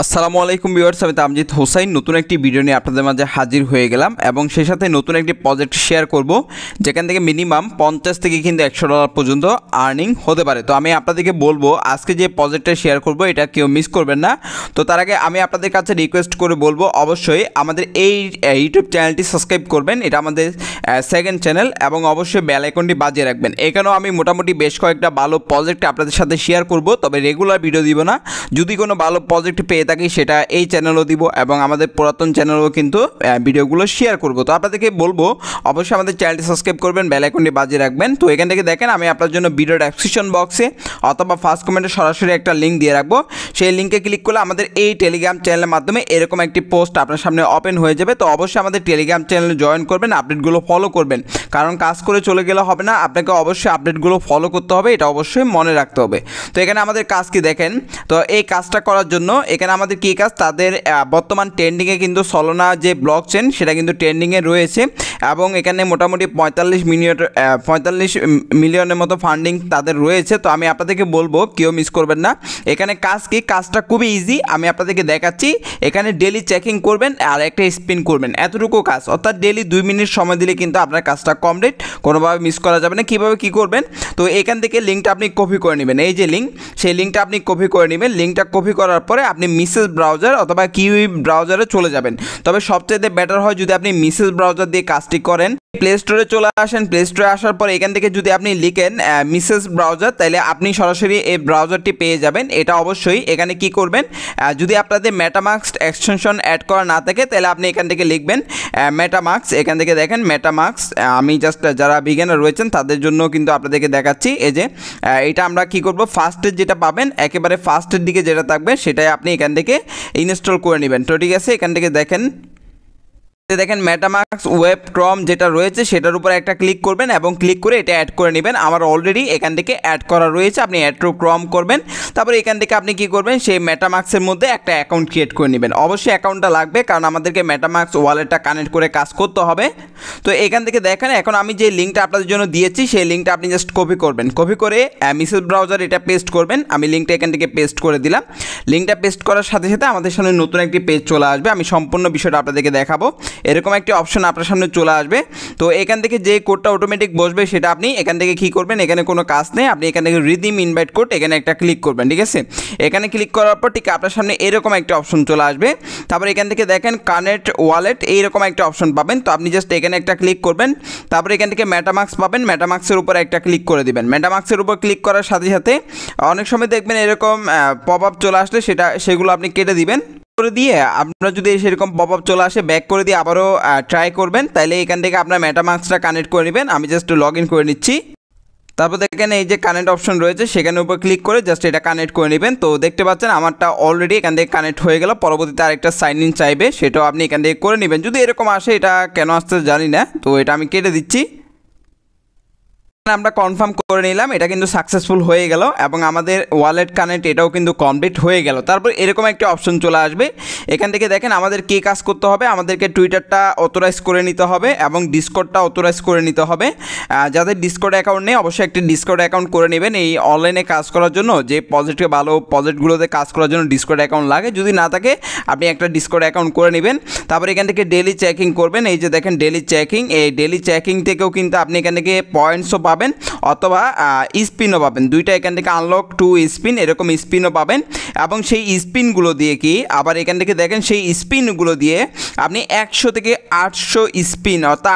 আসসালামু আলাইকুম ভিউয়ার্স, আমি তামজিদ হোসাইন নতুন একটি ভিডিও নিয়ে আপনাদের মাঝে হাজির হয়ে গেলাম এবং সেই সাথে নতুন একটি প্রজেক্ট শেয়ার করব যেখান থেকে মিনিমাম 50 থেকে কিন্তু $100 পর্যন্ত আর্নিং হতে পারে। তো আমি আপনাদেরকে বলবো আজকে যে প্রজেক্টটা শেয়ার করব এটা কেউ মিস করবেন না। তো তার আগে আমি আপনাদের কাছে রিকোয়েস্ট করে বলবো অবশ্যই আমাদের এই ইউটিউব চ্যানেলটি সাবস্ক্রাইব করবেন, এটা আমাদের সেকেন্ড চ্যানেল, এবং অবশ্যই বেল আইকনটি বাজিয়ে রাখবেন। এখানেও আমি মোটামুটি বেশ কয়েকটা ভালো প্রজেক্ট আপনাদের সাথে শেয়ার করব, তবে রেগুলার ভিডিও দিব না। যদি কোনো ভালো প্রজেক্ট পেয়ে থাকি সেটা এই চ্যানেলও দিব এবং আমাদের পুরাতন চ্যানেলও কিন্তু ভিডিওগুলো শেয়ার করব। তো আপনাদেরকে বলবো অবশ্যই আমাদের চ্যানেলটি সাবস্ক্রাইব করবেন, বেল আইকনটি বাজিয়ে রাখবেন। তো এখান থেকে দেখেন আমি আপনার জন্য ভিডিও ডেসক্রিপশন বক্সে অথবা ফার্স্ট কমেন্টে সরাসরি একটা লিঙ্ক দিয়ে রাখবো। সেই লিঙ্কে ক্লিক করলে আমাদের এই টেলিগ্রাম চ্যানেলের মাধ্যমে এরকম একটি পোস্ট আপনার সামনে ওপেন হয়ে যাবে। তো অবশ্যই আমাদের টেলিগ্রাম চ্যানেলে জয়েন করবেন, আপডেটগুলো ফলো করবেন, কারণ কাজ করে চলে গেলে হবে না, আপনাকে অবশ্যই আপডেটগুলো ফলো করতে হবে, এটা অবশ্যই মনে রাখতে হবে। তো এখানে আমাদের কাজ কি দেখেন, তো এই কাজটা করার জন্য এখানে আমাদের কী কাজ, তাদের বর্তমান ট্রেন্ডিংয়ে কিন্তু সলোনা যে ব্লক চেন সেটা কিন্তু ট্রেন্ডিংয়ে রয়েছে এবং এখানে মোটামুটি 45 মিলিয়নের মতো ফান্ডিং তাদের রয়েছে। তো আমি আপনাদেরকে বলবো কেউ মিস করবেন না। এখানে কাজ কি, কাজটা খুবই ইজি, আমি আপনাদেরকে দেখাচ্ছি। এখানে ডেলি চেকিং করবেন আর একটা স্পিন করবেন, এতটুকু কাজ, অর্থাৎ ডেলি 2 মিনিট সময় দিলে কিন্তু আপনার কাজটা কমপ্লিট, কোনোভাবে মিস করা যাবে না। কীভাবে কী করবেন, তো এখান থেকে লিঙ্কটা আপনি কপি করে নেবেন, এই যে লিঙ্ক, সেই লিঙ্কটা আপনি কপি করে নেবেন। লিঙ্কটা কপি করার পরে আপনি মিসেস ব্রাউজার অথবা কিউই ব্রাউজারে চলে যাবেন। তবে সবচেয়ে বেটার হয় যদি আপনি মিসেস ব্রাউজার দিয়ে কাজটি করেন। প্লে স্টোরে চলে আসেন, প্লে স্টোরে আসার পর এখান থেকে যদি আপনি লিখেন মিসেস ব্রাউজার, তাহলে আপনি সরাসরি এই ব্রাউজারটি পেয়ে যাবেন। এটা অবশ্যই এখানে কি করবেন, যদি আপনাদের মেটামাস্ক এক্সটেনশন অ্যাড করা না থাকে তাহলে আপনি এখান থেকে লিখবেন মেটামাস্ক। এখান থেকে দেখেন মেটামাস্ক, আমি জাস্ট যারা বিগিনার রয়েছেন তাদের জন্য কিন্তু আপনাদেরকে দেখাচ্ছি। এই যে এটা আমরা কি করব, ফার্স্টের যেটা পাবেন একেবারে ফার্স্টের দিকে যেটা থাকবে সেটাই আপনি এখান থেকে ইনস্টল করে নেবেন। তো ঠিক আছে, এখান থেকে দেখেন মেটামাস্ক ওয়েব ক্রম যেটা রয়েছে সেটার উপর একটা ক্লিক করবেন এবং ক্লিক করে এটা অ্যাড করে নেবেন। আমার অলরেডি এখান থেকে অ্যাড করা রয়েছে, আপনি অ্যাড টু ক্রম করবেন। তারপরে এখান থেকে আপনি কি করবেন, সেই মেটামাস্কের মধ্যে একটা অ্যাকাউন্ট ক্রিয়েট করে নেবেন। অবশ্যই অ্যাকাউন্টটা লাগবে, কারণ আমাদেরকে মেটামাস্ক ওয়ালেটটা কানেক্ট করে কাজ করতে হবে। তো এখান থেকে দেখেন এখন আমি যে লিঙ্কটা আপনাদের জন্য দিয়েছি সেই লিঙ্কটা আপনি জাস্ট কপি করবেন, কপি করে মিসেস ব্রাউজার এটা পেস্ট করবেন। আমি লিঙ্কটা এখান থেকে পেস্ট করে দিলাম। লিঙ্কটা পেস্ট করার সাথে সাথে আমাদের সামনে নতুন একটি পেজ চলে আসবে। আমি সম্পূর্ণ বিষয়টা আপনাদেরকে দেখাবো। এরকম একটি অপশন আপনার সামনে চলে আসবে। তো এখান থেকে যে কোডটা অটোমেটিক বসবে সেটা আপনি এখান থেকে কী করবেন, এখানে কোনো কাজ নেই, আপনি এখান থেকে রিডিম ইনভাইট কোড এখানে একটা ক্লিক করবেন। ঠিক আছে, এখানে ক্লিক করার পর ঠিক আপনার সামনে এরকম একটা অপশন চলে আসবে। তারপর এখান থেকে দেখেন কানেক্ট ওয়ালেট, এইরকম একটা অপশন পাবেন। তো আপনি জাস্ট এখানে একটা ক্লিক করবেন। তারপরে এখান থেকে মেটামাস্ক পাবেন, মেটামাস্কের উপর একটা ক্লিক করে দিবেন। মেটামাস্কের উপর ক্লিক করার সাথে সাথে অনেক সময় দেখবেন এরকম পপ আপ চলে আসলে সেগুলো আপনি কেটে দিবেন। করে দিয়ে আপনারা যদি সেরকম পপ আপ চলে আসে ব্যাক করে দিয়ে আবারও ট্রাই করবেন, তাইলে এখান থেকে আপনার মেটামাস্কটা কানেক্ট করে নেবেন। আমি জাস্ট লগ ইন করে নিচ্ছি। তারপর দেখেন এই যে কানেক্ট অপশন রয়েছে সেখানের উপর ক্লিক করে জাস্ট এটা কানেক্ট করে নেবেন। তো দেখতে পাচ্ছেন আমারটা অলরেডি এখান থেকে কানেক্ট হয়ে গেল। পরবর্তীতে আরেকটা সাইন ইন চাইবে, সেটাও আপনি এখান থেকে করে নেবেন। যদি এরকম আসে, এটা কেন আসতে জানি না, তো এটা আমি কেটে দিচ্ছি। আমরা কনফার্ম করে নিলাম, এটা কিন্তু সাকসেসফুল হয়ে গেল এবং আমাদের ওয়ালেট কানেক্ট এটাও কিন্তু কমপ্লিট হয়ে গেল। তারপর এরকম একটা অপশন চলে আসবে। এখান থেকে দেখেন আমাদের কী কাজ করতে হবে, আমাদেরকে টুইটারটা অথরাইজ করে নিতে হবে এবং ডিসকর্ডটা অথরাইজ করে নিতে হবে। যাদের ডিসকর্ড অ্যাকাউন্ট নেই অবশ্যই একটি ডিসকর্ড অ্যাকাউন্ট করে নেবেন। এই অনলাইনে কাজ করার জন্য যে ভালো প্রজেক্টগুলোতে কাজ করার জন্য ডিসকর্ড অ্যাকাউন্ট লাগে, যদি না থাকে আপনি একটা ডিসকর্ড অ্যাকাউন্ট করে নেবেন। তারপর এখান থেকে ডেলি চেকিং করবেন। এই যে দেখেন ডেলি চেকিং, এই ডেলি চেকিং থেকেও কিন্তু আপনি এখান থেকে পয়েন্টসও পাবেন অথবা স্পিনও পাবেন। দুইটা এখান থেকে আনলক টু স্পিন, এরকম স্পিনও পাবেন। এবং সেই স্পিনগুলো দিয়ে কি আবার এখান থেকে দেখেন সেই স্পিনগুলো দিয়ে আপনি 100 থেকে 800 স্পিন অর্থাৎ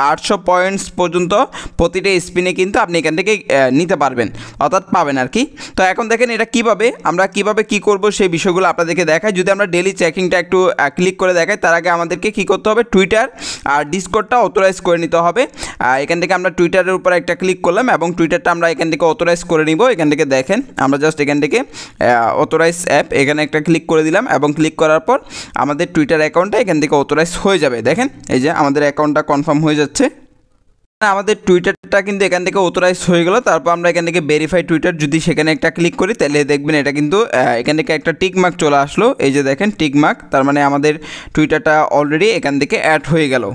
800 পয়েন্টস পর্যন্ত প্রতিটা স্পিনে কিন্তু আপনি এখান থেকে নিতে পারবেন অর্থাৎ পাবেন আর কি। তো এখন দেখেন এটা আমরা কিভাবে কি করব সেই বিষয়গুলো আপনাদেরকে দেখাই। যদি আমরা ডেলি চেকিংটা একটু ক্লিক করে দেখাই, তার আগে আমাদেরকে কি করতে হবে, টুইটার আর ডিসকর্ডটা অথরাইজ করে নিতে হবে। এখান থেকে আমরা টুইটারের উপর একটা ক্লিক করলাম এবং টুইটারটা আমরা এখান থেকে অথরাইজ করে নিব। এখান থেকে দেখেন আমরা জাস্ট এখান থেকে অথরাইজ অ্যাপ এখানে একটা ক্লিক করে দিলাম এবং ক্লিক করার পর আমাদের টুইটার অ্যাকাউন্টটা এখান থেকে অথরাইজ হয়ে যাবে। দেখেন এই যে আমাদের অ্যাকাউন্টটা কনফার্ম হয়ে যাচ্ছে। আমাদের টুইটারটা কিন্তু এখান থেকে অথরাইজ হয়ে গেল। তারপর আমরা এখান থেকে ভেরিফাই টুইটার যদি সেখানে একটা ক্লিক করি, তাহলে দেখবেন এটা কিন্তু এখান থেকে একটা টিক মার্ক চলে আসলো। এই যে দেখেন টিক মার্ক, তার মানে আমাদের টুইটারটা অলরেডি এখান থেকে অ্যাড হয়ে গেল।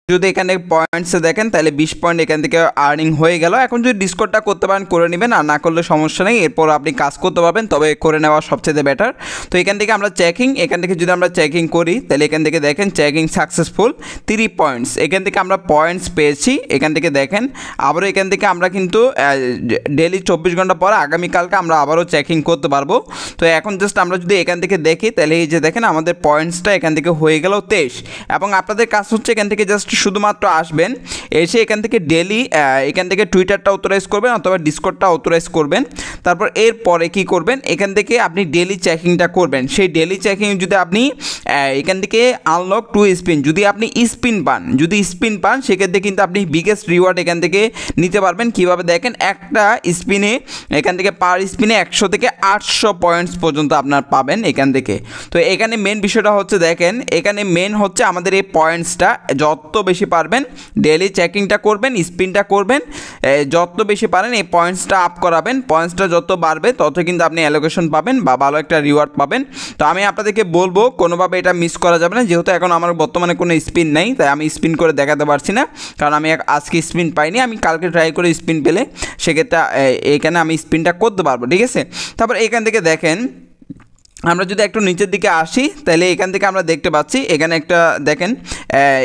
যদি এখানে পয়েন্টসে দেখেন তাহলে 20 পয়েন্ট এখান থেকে আর্নিং হয়ে গেল। এখন যদি ডিসকর্ডটা করতে পারেন করে নেবেন, আর না করলে সমস্যা নেই, এরপর আপনি কাজ করতে পারবেন, তবে করে নেওয়া সবচেয়ে বেটার। তো এখান থেকে আমরা এখান থেকে যদি আমরা চেকিং করি তাহলে এখান থেকে দেখেন চেকিং সাকসেসফুল 3 পয়েন্টস, এখান থেকে আমরা পয়েন্টস পেয়েছি। এখান থেকে দেখেন আবারও এখান থেকে আমরা কিন্তু ডেলি 24 ঘন্টা পর আগামীকালকে আমরা আবারও চেকিং করতে পারবো। তো এখন জাস্ট আমরা যদি এখান থেকে দেখি তাহলে এই যে দেখেন আমাদের পয়েন্টসটা এখান থেকে হয়ে গেল 23। এবং আপনাদের কাজ হচ্ছে এখান থেকে জাস্ট শুধুমাত্র আসবেন, এসে এখান থেকে ডেলি এখান থেকে টুইটারটা অথরাইজ করবেন অথবা ডিসকর্ডটা অথরাইজ করবেন। তারপর এরপরে কি করবেন, এখান থেকে আপনি ডেলি চেকিংটা করবেন। সেই ডেলি চেকিং যদি আপনি এখান থেকে আনলক টু স্পিন, যদি আপনি স্পিন পান সেক্ষেত্রে কিন্তু আপনি বিগেস্ট রিওয়ার্ড এখান থেকে নিতে পারবেন। কীভাবে দেখেন, একটা স্পিনে এখান থেকে পার স্পিনে 100 থেকে 800 পয়েন্টস পর্যন্ত আপনার পাবেন এখান থেকে। তো এখানে মেন বিষয়টা হচ্ছে দেখেন, এখানে মেন হচ্ছে আমাদের এই পয়েন্টসটা যত বেশি পারবেন ডেলি চেকিংটা করবেন, স্পিনটা করবেন, যত বেশি পারেন এই পয়েন্টসটা আপ করাবেন। পয়েন্টসটা যত বাড়বে তত কিন্তু আপনি অ্যালোকেশন পাবেন বা ভালো একটা রিওয়ার্ড পাবেন। তো আমি আপনাদেরকে বলবো কোনোভাবে এটা মিস করা যাবে না, যেহেতু এখন আমার বর্তমানে কোনো স্পিন নেই তাই আমি স্পিন করে দেখাতে পারছি না, কারণ আমি আজকে স্পিন পাইনি। আমি কালকে ট্রাই করে স্পিন পেলে সেক্ষেত্রে এখানে আমি স্পিনটা করতে পারবো, ঠিক আছে। তারপর এখান থেকে দেখেন আমরা যদি একটু নিচের দিকে আসি তাহলে এখান থেকে আমরা দেখতে পাচ্ছি এখানে একটা দেখেন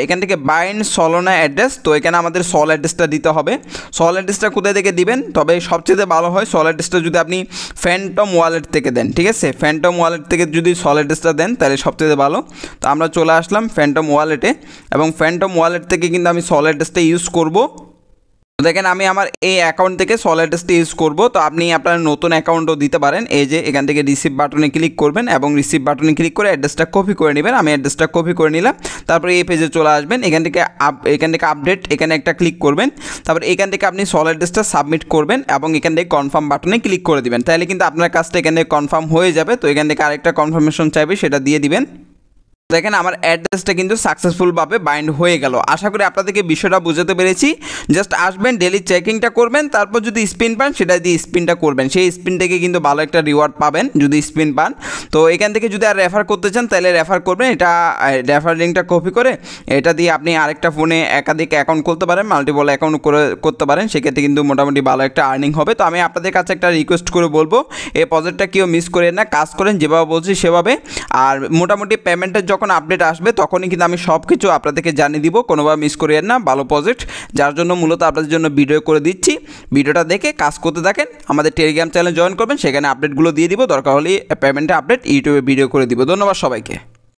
এখান থেকে বাইন্ড সলোনা অ্যাড্রেস। তো এখানে আমাদের সল অ্যাড্রেসটা দিতে হবে। সল অ্যাড্রেসটা কোথায় থেকে দিবেন, তবে সবচেয়ে ভালো হয় সল অ্যাড্রেসটা যদি আপনি ফ্যান্টম ওয়ালেট থেকে দেন, ঠিক আছে। ফ্যান্টম ওয়ালেট থেকে যদি সল অ্যাড্রেসটা দেন তাহলে সবচেয়ে ভালো। তো আমরা চলে আসলাম ফ্যান্টম ওয়ালেটে, এবং ফ্যান্টম ওয়ালেট থেকে কিন্তু আমি সল অ্যাড্রেসটা ইউজ করব। দেখেন আমি আমার এই অ্যাকাউন্ট থেকে সল অ্যাড্রেসটা ইউজ করব। তো আপনি আপনার নতুন অ্যাকাউন্টও দিতে পারেন। এই যে এখান থেকে রিসিভ বাটনে ক্লিক করবেন এবং রিসিভ বাটনে ক্লিক করে অ্যাড্রেসটা কপি করে নেবেন। আমি অ্যাড্রেসটা কপি করে নিলাম। তারপরে এই পেজে চলে আসবেন, এখান থেকে আপডেট এখানে একটা ক্লিক করবেন। তারপর এখান থেকে আপনি সল অ্যাড্রেসটা সাবমিট করবেন এবং এখান থেকে কনফার্ম বাটনে ক্লিক করে দিবেন। তাহলে কিন্তু আপনার কাজটা এখান থেকে কনফার্ম হয়ে যাবে। তো এখান থেকে আরেকটা কনফার্মেশন চাইবে, সেটা দিয়ে দিবেন। দেখেন আমার অ্যাড্রেসটা কিন্তু সাকসেসফুলভাবে বাইন্ড হয়ে গেল। আশা করি আপনাদেরকে বিষয়টা বুঝাতে পেরেছি। জাস্ট আসবেন, ডেলি চেকিংটা করবেন, তারপর যদি স্পিন পান সেটা দিয়ে স্পিনটা করবেন। সেই স্পিন থেকে কিন্তু ভালো একটা রিওয়ার্ড পাবেন যদি স্পিন পান। তো এখান থেকে যদি আর রেফার করতে চান তাহলে রেফার করবেন। এটা রেফার লিঙ্কটা কপি করে এটা দিয়ে আপনি আরেকটা ফোনে একাধিক অ্যাকাউন্ট খুলতে পারেন, মাল্টিপল অ্যাকাউন্ট করতে পারেন। সেক্ষেত্রে কিন্তু মোটামুটি ভালো একটা আর্নিং হবে। তো আমি আপনাদের কাছে একটা রিকোয়েস্ট করে বলবো, এই প্রজেক্টটা কেউ মিস করেন না, কাজ করেন যেভাবে বলছি সেভাবে। আর মোটামুটি পেমেন্টের যখন আপডেট আসবে তখনই কিন্তু আমি সব কিছু আপনাদেরকে জানিয়ে দিব, কোনোভাবে মিস করিয়েন না। ভালো প্রজেক্ট, যার জন্য মূলত আপনাদের জন্য ভিডিও করে দিচ্ছি। ভিডিওটা দেখে কাজ করতে থাকেন। আমাদের টেলিগ্রাম চ্যানেলে জয়েন করবেন, সেখানে আপডেটগুলো দিয়ে দিব। দরকার হলে পেমেন্টের আপডেট ইউটিউবে ভিডিও করে দিব। ধন্যবাদ সবাইকে।